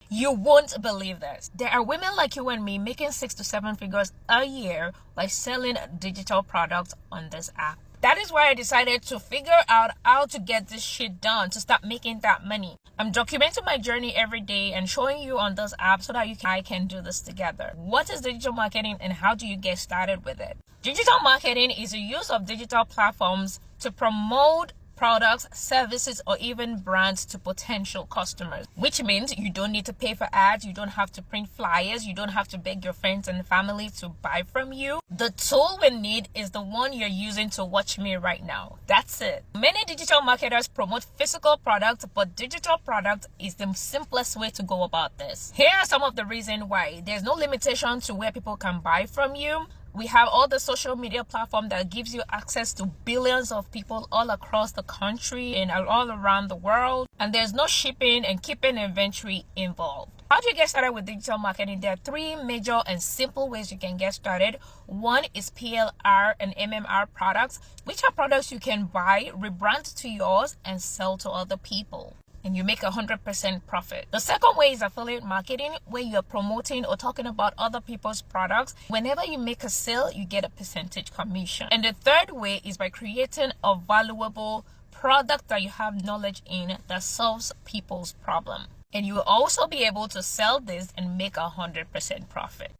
You won't believe this. There are women like you and me making 6 to 7 figures a year by selling digital products on this app. That is why I decided to figure out how to get this shit done, to start making that money. I'm documenting my journey every day and showing you on this app so that I can do this together. What is digital marketing and how do you get started with it? Digital marketing is the use of digital platforms to promote products, services, or even brands to potential customers, which means you don't need to pay for ads, you don't have to print flyers, you don't have to beg your friends and family to buy from you. The tool we need is the one you're using to watch me right now. That's it. Many digital marketers promote physical products, but digital product is the simplest way to go about this. Here are some of the reasons why. There's no limitation to where people can buy from you. We have all the social media platform that gives you access to billions of people all across the country and all around the world. And there's no shipping and keeping inventory involved. How do you get started with digital marketing? There are 3 major and simple ways you can get started. One is PLR and MMR products, which are products you can buy, rebrand to yours, and sell to other people, and you make 100% profit. The second way is affiliate marketing, where you're promoting or talking about other people's products. Whenever you make a sale, you get a percentage commission. And the third way is by creating a valuable product that you have knowledge in that solves people's problem. And you will also be able to sell this and make 100% profit.